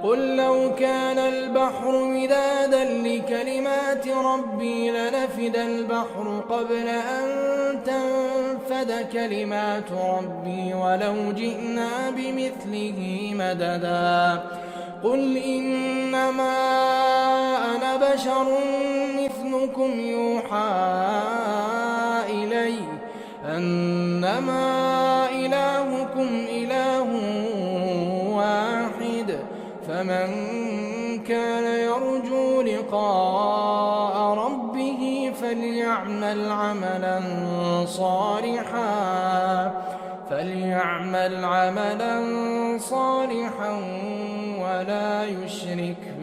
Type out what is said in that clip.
قل لو كان البحر مدادا لكلمات ربي لنفد البحر قبل أن تنفد كلمات ربي ولو جئنا بمثله مددا قل إنما أنا بشر مثلكم يوحى إلي أنما إلهكم إله واحد فمن كان يرجو لقاء ربه فليعمل عملا صالحا ولا يشرك